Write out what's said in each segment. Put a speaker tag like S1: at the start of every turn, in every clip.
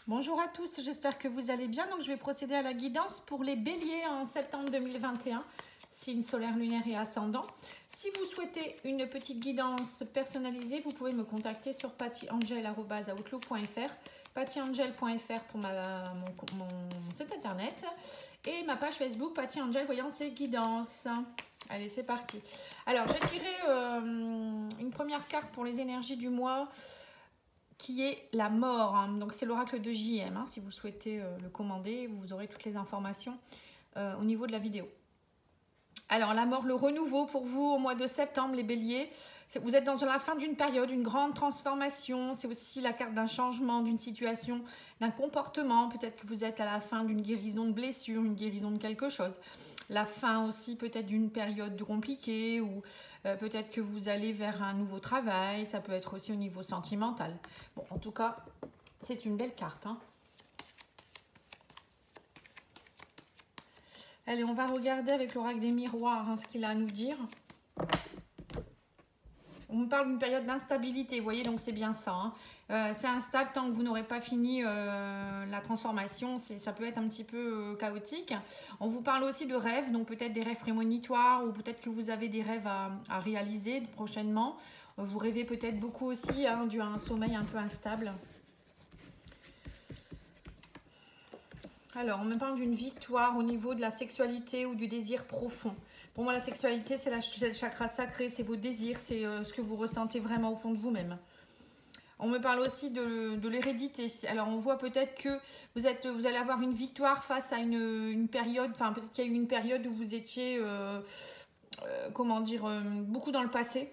S1: Bonjour à tous, j'espère que vous allez bien. Donc je vais procéder à la guidance pour les béliers en septembre 2021, signe solaire, lunaire et ascendant. Si vous souhaitez une petite guidance personnalisée, vous pouvez me contacter sur pattyangel@outlook.fr, pattyangel.fr pour mon site internet et ma page Facebook Patty Angel Voyance et Guidance. Allez, c'est parti. Alors, j'ai tiré une première carte pour les énergies du mois qui est la mort. Donc, c'est l'oracle de JM. Si vous souhaitez le commander, vous aurez toutes les informations au niveau de la vidéo. Alors, la mort, le renouveau pour vous au mois de septembre, les béliers. Vous êtes dans la fin d'une période, une grande transformation. C'est aussi la carte d'un changement, d'une situation, d'un comportement. Peut-être que vous êtes à la fin d'une guérison de blessure, une guérison de quelque chose. La fin aussi peut-être d'une période compliquée ou peut-être que vous allez vers un nouveau travail. Ça peut être aussi au niveau sentimental. Bon, en tout cas, c'est une belle carte. Allez, on va regarder avec l'oracle des miroirs ce qu'il a à nous dire. On me parle d'une période d'instabilité, vous voyez, donc c'est bien ça. C'est instable tant que vous n'aurez pas fini la transformation. Ça peut être un petit peu chaotique. On vous parle aussi de rêves, donc peut-être des rêves prémonitoires ou peut-être que vous avez des rêves à réaliser prochainement. Vous rêvez peut-être beaucoup aussi dû à un sommeil un peu instable. Alors, on me parle d'une victoire au niveau de la sexualité ou du désir profond. Pour moi, la sexualité, c'est le chakra sacré, c'est vos désirs, c'est ce que vous ressentez vraiment au fond de vous-même. On me parle aussi de l'hérédité. Alors, on voit peut-être que vous allez avoir une victoire face à une période, enfin, peut-être qu'il y a eu une période où vous étiez, beaucoup dans le passé.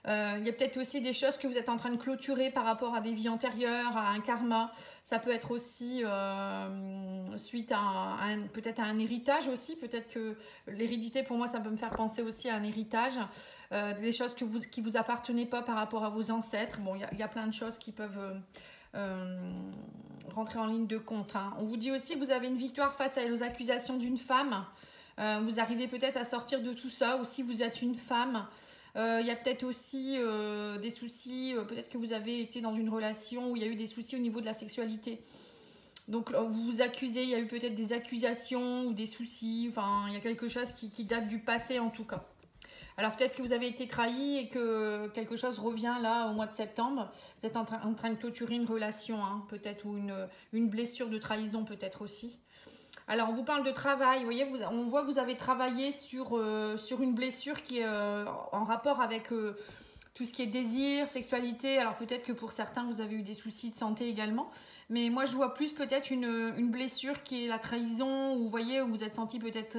S1: Il y a peut-être aussi des choses que vous êtes en train de clôturer par rapport à des vies antérieures, à un karma. Ça peut être aussi suite à peut-être à un héritage aussi. Peut-être que l'hérédité, pour moi, ça peut me faire penser aussi à un héritage. Des choses qui vous appartenaient pas par rapport à vos ancêtres. Bon, il y a plein de choses qui peuvent rentrer en ligne de compte. On vous dit aussi que vous avez une victoire face aux accusations d'une femme. Vous arrivez peut-être à sortir de tout ça. Ou si vous êtes une femme, il y a peut-être aussi des soucis, peut-être que vous avez été dans une relation où il y a eu des soucis au niveau de la sexualité. Donc vous vous accusez, il y a eu peut-être des accusations ou des soucis, enfin il y a quelque chose qui date du passé en tout cas. Alors peut-être que vous avez été trahi et que quelque chose revient là au mois de septembre. Vous êtes en train de clôturer une relation, peut-être, ou une blessure de trahison peut-être aussi. Alors, on vous parle de travail. Vous voyez, on voit que vous avez travaillé sur une blessure qui est en rapport avec tout ce qui est désir, sexualité. Alors, peut-être que pour certains, vous avez eu des soucis de santé également. Mais moi, je vois plus peut-être une blessure qui est la trahison. Où, vous voyez, où vous êtes senti peut-être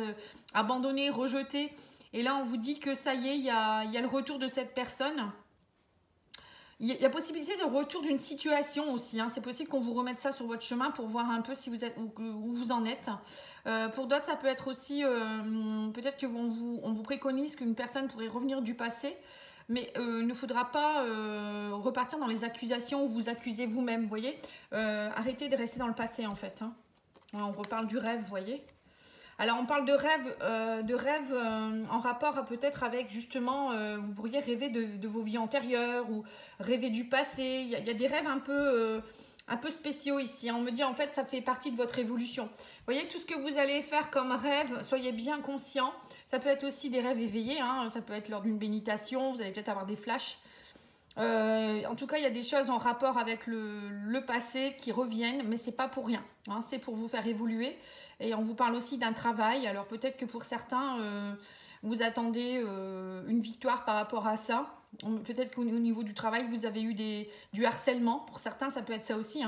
S1: abandonné, rejeté. Et là, on vous dit que ça y est, il y a le retour de cette personne. Il y a possibilité de retour d'une situation aussi. C'est possible qu'on vous remette ça sur votre chemin pour voir un peu si vous êtes, où vous en êtes. Pour d'autres, ça peut être aussi, peut-être qu'on vous préconise qu'une personne pourrait revenir du passé. Mais il ne faudra pas repartir dans les accusations où vous accusez vous-même, vous voyez. Arrêtez de rester dans le passé, en fait. On reparle du rêve, vous voyez. Alors, on parle de rêve en rapport peut-être avec justement, vous pourriez rêver de vos vies antérieures ou rêver du passé. Il y a des rêves un peu spéciaux ici. On me dit en fait, ça fait partie de votre évolution. Vous voyez, tout ce que vous allez faire comme rêve, soyez bien conscient. Ça peut être aussi des rêves éveillés. Ça peut être lors d'une méditation. Vous allez peut-être avoir des flashs. En tout cas, il y a des choses en rapport avec le passé qui reviennent, mais c'est pas pour rien. C'est pour vous faire évoluer. Et on vous parle aussi d'un travail. Alors peut-être que pour certains, vous attendez une victoire par rapport à ça. Peut-être qu'au niveau du travail, vous avez eu du harcèlement. Pour certains, ça peut être ça aussi.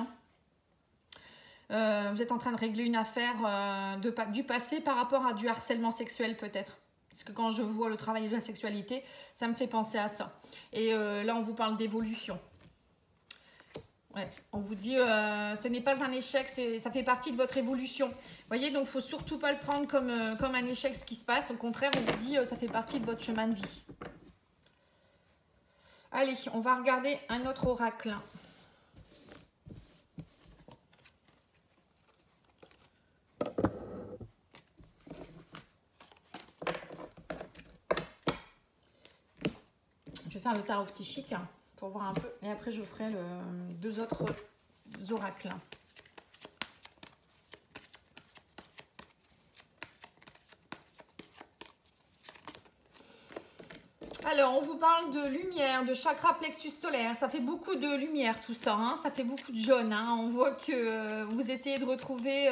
S1: Vous êtes en train de régler une affaire du passé par rapport à du harcèlement sexuel peut-être. Parce que quand je vois le travail de la sexualité, ça me fait penser à ça. Et là, on vous parle d'évolution. Ouais, on vous dit, ce n'est pas un échec, ça fait partie de votre évolution. Vous voyez, donc il ne faut surtout pas le prendre comme un échec ce qui se passe. Au contraire, on vous dit, ça fait partie de votre chemin de vie. Allez, on va regarder un autre oracle. Je vais faire le tarot psychique pour voir un peu. Et après, je ferai deux autres oracles. Alors, on vous parle de lumière, de chakra plexus solaire. Ça fait beaucoup de lumière tout ça, hein. Ça fait beaucoup de jaune. Hein. On voit que vous essayez de retrouver,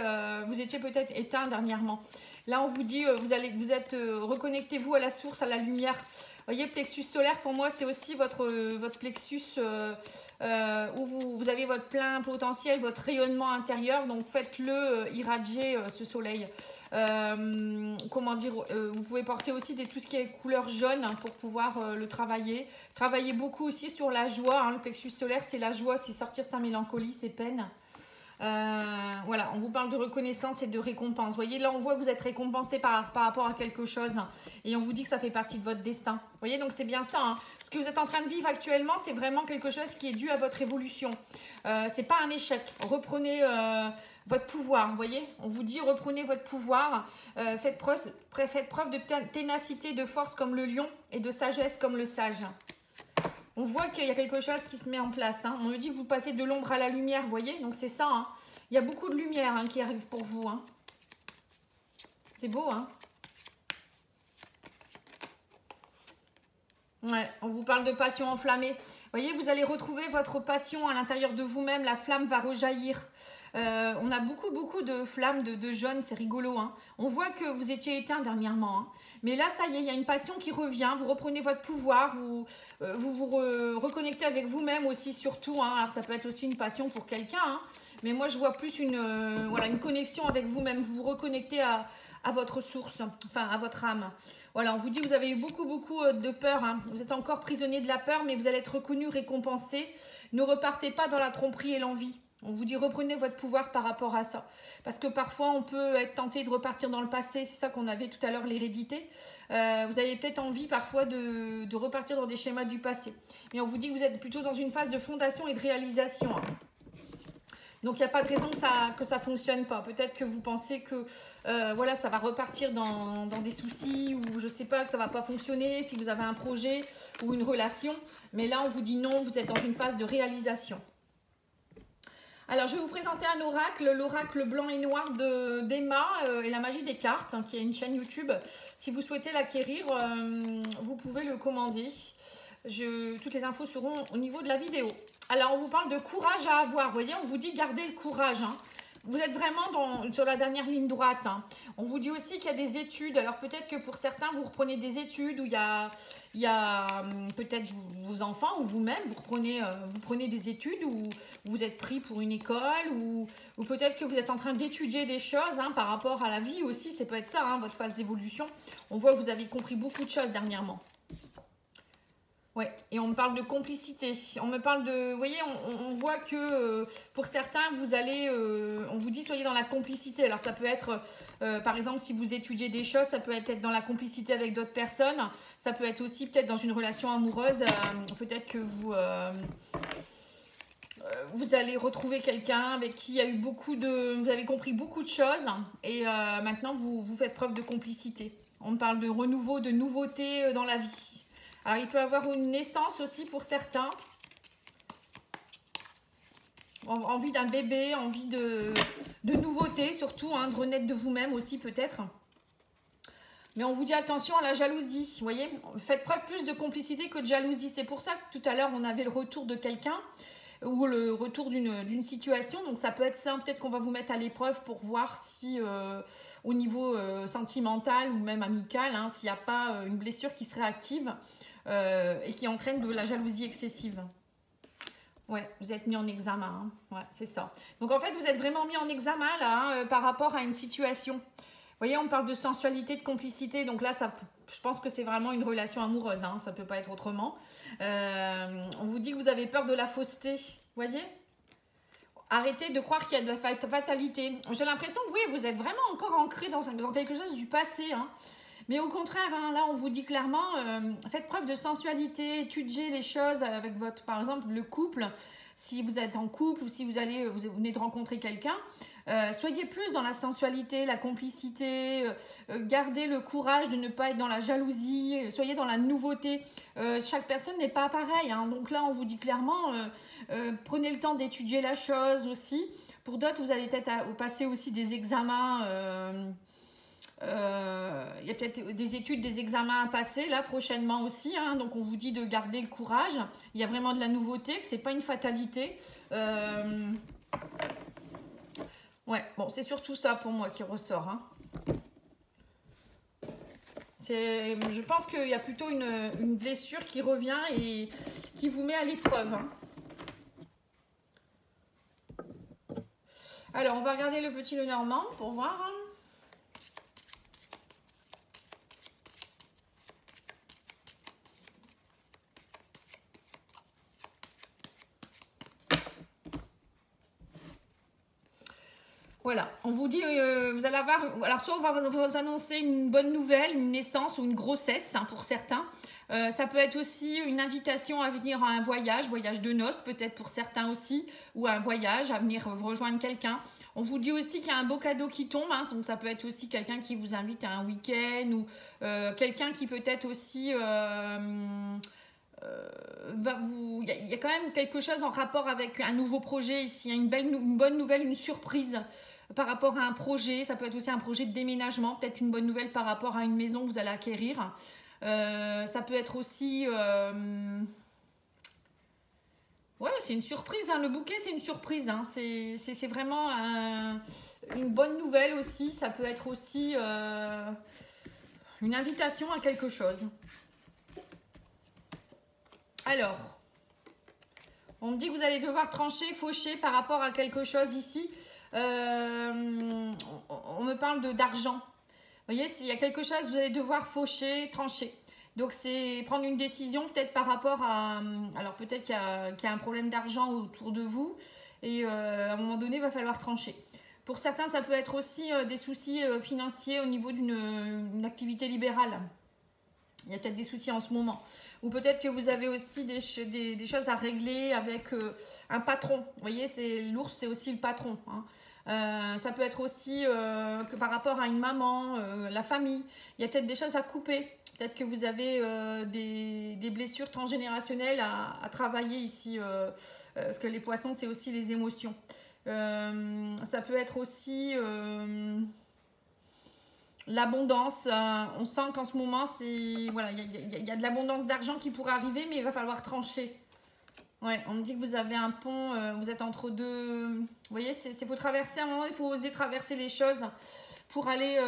S1: vous étiez peut-être éteint dernièrement. Là, on vous dit, reconnectez-vous à la source, à la lumière. Vous voyez, plexus solaire, pour moi, c'est aussi votre plexus où vous avez votre plein potentiel, votre rayonnement intérieur. Donc, faites-le irradier ce soleil. Comment dire, vous pouvez porter aussi tout ce qui est couleur jaune pour pouvoir le travailler. Travaillez beaucoup aussi sur la joie. Hein. Le plexus solaire, c'est la joie, c'est sortir sa mélancolie, ses peines. Voilà, on vous parle de reconnaissance et de récompense. Vous voyez, là, on voit que vous êtes récompensé par rapport à quelque chose et on vous dit que ça fait partie de votre destin. Vous voyez, donc c'est bien ça. Hein. Ce que vous êtes en train de vivre actuellement, c'est vraiment quelque chose qui est dû à votre évolution. C'est pas un échec. Reprenez votre pouvoir. Vous voyez, on vous dit reprenez votre pouvoir. Faites preuve de ténacité, de force comme le lion et de sagesse comme le sage. On voit qu'il y a quelque chose qui se met en place. Hein. On me dit que vous passez de l'ombre à la lumière, vous voyez. Donc c'est ça. Hein. Il y a beaucoup de lumière hein, qui arrive pour vous. Hein. C'est beau, hein. Ouais, on vous parle de passion enflammée. Vous voyez, vous allez retrouver votre passion à l'intérieur de vous-même. La flamme va rejaillir. On a beaucoup de flammes de jeunes, c'est rigolo. Hein. On voit que vous étiez éteint dernièrement. Hein. Mais là, ça y est, il y a une passion qui revient. Vous reprenez votre pouvoir. Vous reconnectez avec vous-même aussi, surtout. Hein. Alors, ça peut être aussi une passion pour quelqu'un. Hein. Mais moi, je vois plus une connexion avec vous-même. Vous vous reconnectez à votre source, enfin à votre âme. Voilà, on vous dit que vous avez eu beaucoup de peur. Hein. Vous êtes encore prisonnier de la peur, mais vous allez être reconnu, récompensé. Ne repartez pas dans la tromperie et l'envie. On vous dit reprenez votre pouvoir par rapport à ça. Parce que parfois on peut être tenté de repartir dans le passé. C'est ça qu'on avait tout à l'heure, l'hérédité. Vous avez peut-être envie parfois de repartir dans des schémas du passé. Mais on vous dit que vous êtes plutôt dans une phase de fondation et de réalisation. Hein. Donc il n'y a pas de raison que ça ne fonctionne pas. Peut-être que vous pensez que voilà, ça va repartir dans des soucis ou je ne sais pas, que ça ne va pas fonctionner si vous avez un projet ou une relation. Mais là on vous dit non, vous êtes dans une phase de réalisation. Alors, je vais vous présenter un oracle, l'oracle blanc et noir d'Emma et la magie des cartes, hein, qui est une chaîne YouTube. Si vous souhaitez l'acquérir, vous pouvez le commander. Toutes les infos seront au niveau de la vidéo. Alors, on vous parle de courage à avoir. Vous voyez, on vous dit gardez le courage. Hein. Vous êtes vraiment sur la dernière ligne droite. Hein. On vous dit aussi qu'il y a des études. Alors peut-être que pour certains, vous reprenez des études où il y a peut-être vos enfants ou vous-même, vous prenez des études où vous êtes pris pour une école ou peut-être que vous êtes en train d'étudier des choses hein, par rapport à la vie aussi. Ça peut être ça, hein, votre phase d'évolution. On voit que vous avez compris beaucoup de choses dernièrement. Ouais, et on me parle de complicité. On me parle de... Vous voyez, on voit que pour certains, vous allez... on vous dit soyez dans la complicité. Alors ça peut être, par exemple, si vous étudiez des choses, ça peut être dans la complicité avec d'autres personnes. Ça peut être aussi peut-être dans une relation amoureuse. Peut-être que vous allez retrouver quelqu'un avec qui il y a eu vous avez compris beaucoup de choses. Et maintenant, vous faites preuve de complicité. On me parle de renouveau, de nouveauté dans la vie. Alors, il peut y avoir une naissance aussi pour certains. Envie d'un bébé, envie de nouveauté surtout, hein, de renaître de vous-même aussi peut-être. Mais on vous dit attention à la jalousie, vous voyez. Faites preuve plus de complicité que de jalousie. C'est pour ça que tout à l'heure, on avait le retour de quelqu'un ou le retour d'une situation. Donc, ça peut être ça. Peut-être qu'on va vous mettre à l'épreuve pour voir si, au niveau sentimental ou même amical, hein, s'il n'y a pas une blessure qui serait active. Et qui entraîne de la jalousie excessive. Ouais, vous êtes mis en examen. Hein. Ouais, c'est ça. Donc, en fait, vous êtes vraiment mis en examen là, hein, par rapport à une situation. Vous voyez, on parle de sensualité, de complicité. Donc là, je pense que c'est vraiment une relation amoureuse. Hein, ça ne peut pas être autrement. On vous dit que vous avez peur de la fausseté. Vous voyez ? Arrêtez de croire qu'il y a de la fatalité. J'ai l'impression que oui, vous êtes vraiment encore ancré dans quelque chose du passé. Hein. Mais au contraire, hein, là, on vous dit clairement, faites preuve de sensualité, étudiez les choses avec par exemple, le couple. si vous êtes en couple ou si vous venez de rencontrer quelqu'un. Soyez plus dans la sensualité, la complicité, gardez le courage de ne pas être dans la jalousie, soyez dans la nouveauté. Chaque personne n'est pas pareille, hein. Donc là, on vous dit clairement, prenez le temps d'étudier la chose aussi. Pour d'autres, vous allez peut-être passer aussi des examens. Il y a peut-être des études, des examens à passer là prochainement aussi, hein. Donc on vous dit de garder le courage. Il y a vraiment de la nouveauté, que c'est pas une fatalité. Ouais, bon, c'est surtout ça pour moi qui ressort, hein. Je pense qu'il y a plutôt une blessure qui revient et qui vous met à l'épreuve, hein. Alors, on va regarder le petit Lenormand pour voir, hein. Voilà, on vous dit, vous allez avoir, alors soit on va vous annoncer une bonne nouvelle, une naissance ou une grossesse, hein, pour certains. Ça peut être aussi une invitation à venir à un voyage de noces peut-être pour certains aussi, ou un voyage, à venir rejoindre quelqu'un. On vous dit aussi qu'il y a un beau cadeau qui tombe, hein, donc ça peut être aussi quelqu'un qui vous invite à un week-end ou quelqu'un qui peut-être aussi... il y a quand même quelque chose en rapport avec un nouveau projet ici, une bonne nouvelle, une surprise par rapport à un projet. Ça peut être aussi un projet de déménagement, peut-être une bonne nouvelle par rapport à une maison que vous allez acquérir. Ça peut être aussi ouais, c'est une surprise, hein. Le bouquet c'est une surprise, hein. C'est vraiment une bonne nouvelle aussi. Ça peut être aussi une invitation à quelque chose. Alors, on me dit que vous allez devoir trancher, faucher par rapport à quelque chose ici. On me parle d'argent. Vous voyez, s'il y a quelque chose, vous allez devoir faucher, trancher. Donc, c'est prendre une décision peut-être par rapport à... Alors, peut-être qu'il y a un problème d'argent autour de vous. Et à un moment donné, il va falloir trancher. Pour certains, ça peut être aussi des soucis financiers au niveau d'une activité libérale. Il y a peut-être des soucis en ce moment. Ou peut-être que vous avez aussi des choses à régler avec un patron. Vous voyez, l'ours, c'est aussi le patron, hein. Ça peut être aussi que par rapport à une maman, la famille. Il y a peut-être des choses à couper. Peut-être que vous avez des blessures transgénérationnelles à travailler ici. Parce que les poissons, c'est aussi les émotions. Ça peut être aussi... l'abondance, on sent qu'en ce moment, voilà, il y a de l'abondance d'argent qui pourrait arriver, mais il va falloir trancher. Ouais, on me dit que vous avez un pont, vous êtes entre deux... Vous voyez, faut traverser, à un moment, il faut oser traverser les choses pour aller...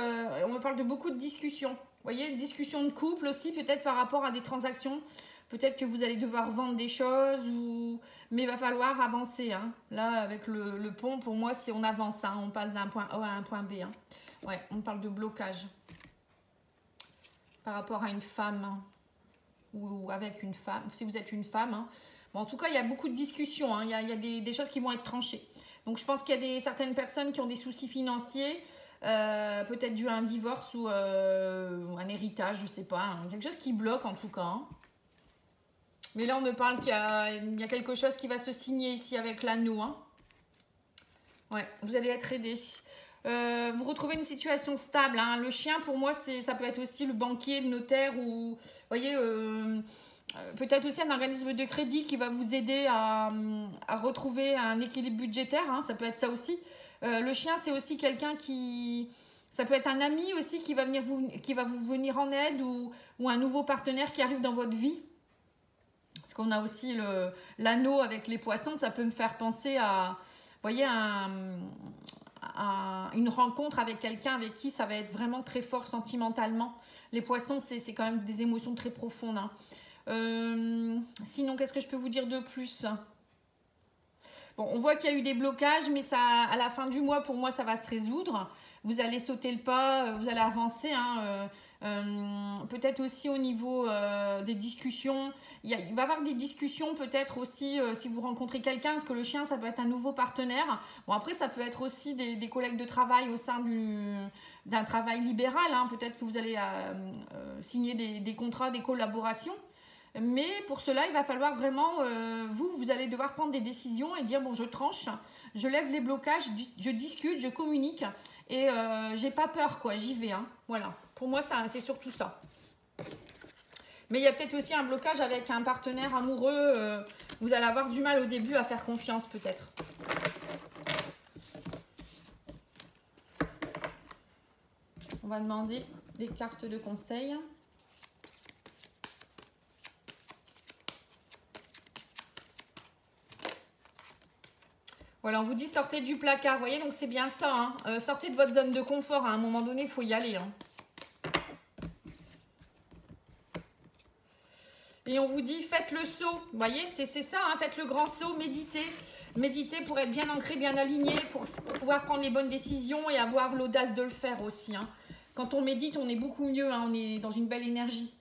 S1: on me parle de beaucoup de discussions. Vous voyez, discussions de couple aussi, peut-être par rapport à des transactions. Peut-être que vous allez devoir vendre des choses, mais il va falloir avancer, hein. Là, avec le pont, pour moi, c'est on avance, hein. On passe d'un point A à un point B, hein. Ouais, on parle de blocage par rapport à une femme, hein, ou avec une femme, si vous êtes une femme, hein. Bon, en tout cas, il y a beaucoup de discussions, hein. Il y a des choses qui vont être tranchées. Donc, je pense qu'il y a certaines personnes qui ont des soucis financiers, peut-être dû à un divorce ou un héritage, je ne sais pas, hein. Quelque chose qui bloque en tout cas, hein. Mais là, on me parle qu'il y a quelque chose qui va se signer ici avec l'anneau, hein. Ouais, vous allez être aidé. Vous retrouvez une situation stable, hein. Le chien, pour moi, ça peut être aussi le banquier, le notaire, ou vous voyez, peut-être aussi un organisme de crédit qui va vous aider à retrouver un équilibre budgétaire, hein. Ça peut être ça aussi. Le chien, c'est aussi quelqu'un ça peut être un ami aussi qui va vous venir en aide, ou un nouveau partenaire qui arrive dans votre vie. Parce qu'on a aussi l'anneau avec les poissons, ça peut me faire penser à, vous voyez, une rencontre avec quelqu'un avec qui ça va être vraiment très fort sentimentalement. Les poissons, c'est quand même des émotions très profondes, hein. Sinon, qu'est-ce que je peux vous dire de plus ? Bon, on voit qu'il y a eu des blocages, mais ça, à la fin du mois, pour moi, ça va se résoudre. Vous allez sauter le pas, vous allez avancer, hein. Peut-être aussi au niveau des discussions. Il va y avoir des discussions peut-être aussi si vous rencontrez quelqu'un, parce que le chien, ça peut être un nouveau partenaire. Bon, après, ça peut être aussi des collègues de travail au sein d'un travail libéral, hein. Peut-être que vous allez signer des contrats, des collaborations. Mais pour cela, il va falloir vraiment, vous allez devoir prendre des décisions et dire, bon, je tranche, je lève les blocages, je discute, je communique et j'ai pas peur, quoi, j'y vais. Hein. Voilà, pour moi, c'est surtout ça. Mais il y a peut-être aussi un blocage avec un partenaire amoureux. Vous allez avoir du mal au début à faire confiance, peut-être. On va demander des cartes de conseil. Voilà, on vous dit sortez du placard. Vous voyez, donc c'est bien ça. Hein. Sortez de votre zone de confort. À un moment donné, il faut y aller. Hein. Et on vous dit faites le saut. Vous voyez, c'est ça. Hein, faites le grand saut, méditez. Méditez pour être bien ancré, bien aligné, pour pouvoir prendre les bonnes décisions et avoir l'audace de le faire aussi. Hein. Quand on médite, on est beaucoup mieux. Hein, on est dans une belle énergie.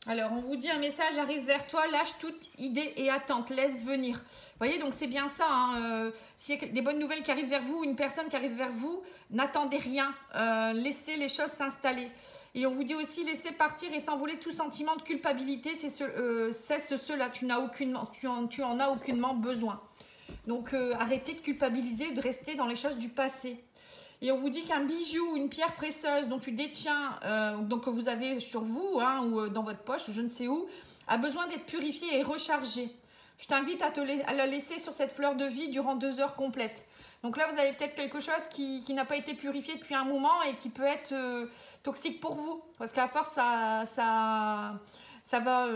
S1: Alors, on vous dit un message arrive vers toi, lâche toute idée et attente, laisse venir. Vous voyez, donc c'est bien ça. Hein, s'il y a des bonnes nouvelles qui arrivent vers vous, une personne qui arrive vers vous, n'attendez rien. Laissez les choses s'installer. Et on vous dit aussi, laissez partir et s'envoler tout sentiment de culpabilité. Cesse cela, tu en as aucunement besoin. Donc, arrêtez de culpabiliser, de rester dans les choses du passé. Et on vous dit qu'un bijou, une pierre précieuse dont tu détiens, donc que vous avez sur vous hein, ou dans votre poche, ou je ne sais où, a besoin d'être purifié et rechargé. Je t'invite à la laisser sur cette fleur de vie durant 2 heures complètes. Donc là, vous avez peut-être quelque chose qui n'a pas été purifié depuis un moment et qui peut être toxique pour vous. Parce qu'à force, ça va,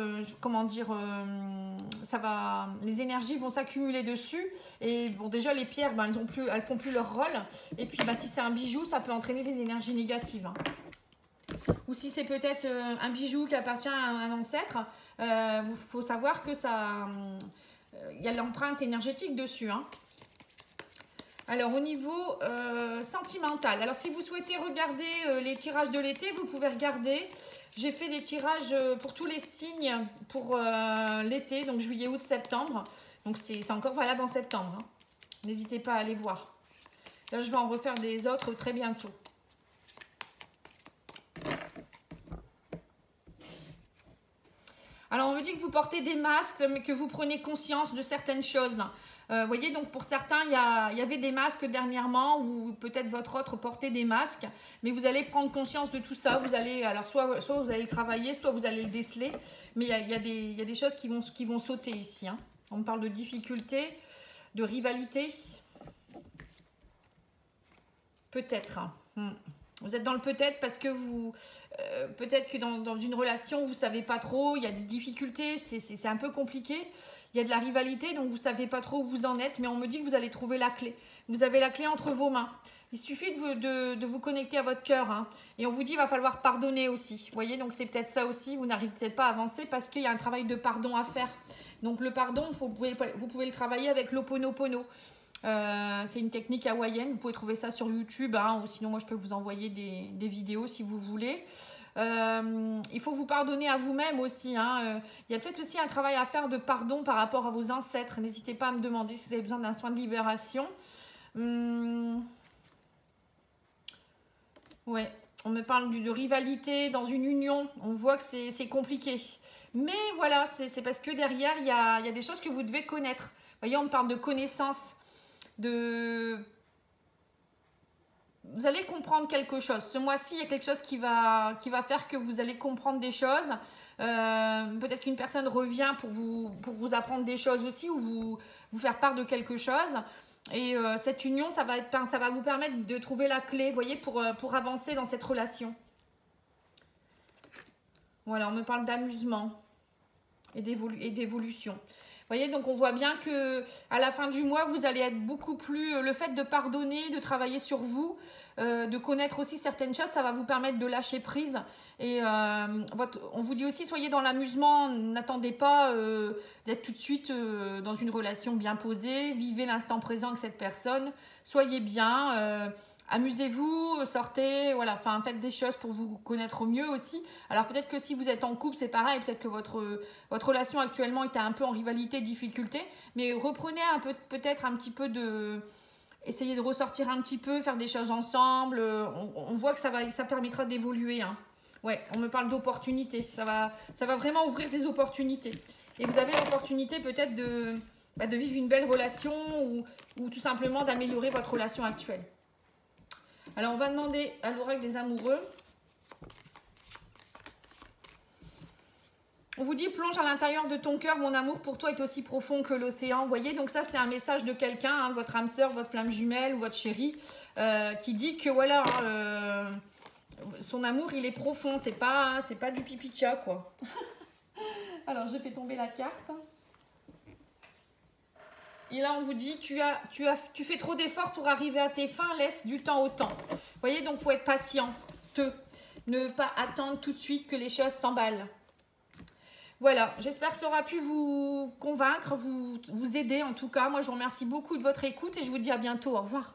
S1: comment dire, les énergies vont s'accumuler dessus. Et bon, déjà, les pierres, ben, elles font plus leur rôle. Et puis, ben, si c'est un bijou, ça peut entraîner des énergies négatives. Hein. Ou si c'est peut-être un bijou qui appartient à un ancêtre, faut savoir que ça, y a l'empreinte énergétique dessus. Hein. Alors, au niveau sentimental, alors si vous souhaitez regarder les tirages de l'été, vous pouvez regarder. J'ai fait des tirages pour tous les signes pour l'été, donc juillet, août, septembre. Donc, c'est encore valable en septembre. Hein. N'hésitez pas à aller voir. Là, je vais en refaire des autres très bientôt. Alors, on me dit que vous portez des masques, mais que vous prenez conscience de certaines choses. Vous voyez, donc pour certains, il y avait des masques dernièrement ou peut-être votre autre portait des masques, mais vous allez prendre conscience de tout ça. Vous allez, alors soit vous allez le travailler, soit vous allez le déceler, mais il y a des choses qui vont sauter ici. Hein. On me parle de difficultés, de rivalité. Peut-être. Vous êtes dans le peut-être parce que peut-être que dans une relation, vous ne savez pas trop, il y a des difficultés, c'est un peu compliqué. Il y a de la rivalité, donc vous ne savez pas trop où vous en êtes, mais on me dit que vous allez trouver la clé. Vous avez la clé entre vos mains. Il suffit de vous connecter à votre cœur. Hein. Et on vous dit qu'il va falloir pardonner aussi. Vous voyez, donc c'est peut-être ça aussi, vous n'arrivez peut-être pas à avancer parce qu'il y a un travail de pardon à faire. Donc le pardon, vous pouvez le travailler avec l'Ho'oponopono. C'est une technique hawaïenne, vous pouvez trouver ça sur YouTube, hein, ou sinon moi je peux vous envoyer des vidéos si vous voulez. Il faut vous pardonner à vous-même aussi. Hein. Il y a peut-être aussi un travail à faire de pardon par rapport à vos ancêtres. N'hésitez pas à me demander si vous avez besoin d'un soin de libération. Ouais, on me parle de rivalité dans une union. On voit que c'est compliqué. Mais voilà, c'est parce que derrière, il y a des choses que vous devez connaître. Vous voyez, on me parle de connaissances. Vous allez comprendre quelque chose. Ce mois-ci, il y a quelque chose qui va faire que vous allez comprendre des choses. Peut-être qu'une personne revient pour vous apprendre des choses aussi ou vous faire part de quelque chose. Et cette union, ça va vous permettre de trouver la clé, vous voyez, pour avancer dans cette relation. Voilà, on me parle d'amusement et d'évolution. Vous voyez, donc on voit bien que à la fin du mois, vous allez être beaucoup plus... Le fait de pardonner, de travailler sur vous, de connaître aussi certaines choses, ça va vous permettre de lâcher prise. Et on vous dit aussi, soyez dans l'amusement, n'attendez pas d'être tout de suite dans une relation bien posée. Vivez l'instant présent avec cette personne, soyez bien. Amusez-vous, sortez, voilà, enfin faites des choses pour vous connaître mieux aussi. Alors peut-être que si vous êtes en couple, c'est pareil, peut-être que votre relation actuellement est un peu en rivalité, difficulté, mais reprenez un peu, peut-être un petit peu de... Essayez de ressortir un petit peu, faire des choses ensemble. On voit que ça permettra d'évoluer. Hein. Ouais, on me parle d'opportunités. Ça va vraiment ouvrir des opportunités. Et vous avez l'opportunité peut-être de vivre une belle relation ou tout simplement d'améliorer votre relation actuelle. Alors, on va demander à l'oracle des amoureux. On vous dit, plonge à l'intérieur de ton cœur, mon amour pour toi est aussi profond que l'océan. Vous voyez, donc ça, c'est un message de quelqu'un, hein, votre âme sœur, votre flamme jumelle ou votre chérie, qui dit que voilà, son amour, il est profond. C'est pas du pipi de chat, quoi. Alors, j'ai fait tomber la carte. Et là, on vous dit, tu fais trop d'efforts pour arriver à tes fins, laisse du temps au temps. Vous voyez, donc, il faut être patient. Ne pas attendre tout de suite que les choses s'emballent. Voilà, j'espère que ça aura pu vous convaincre, vous aider en tout cas. Moi, je vous remercie beaucoup de votre écoute et je vous dis à bientôt. Au revoir.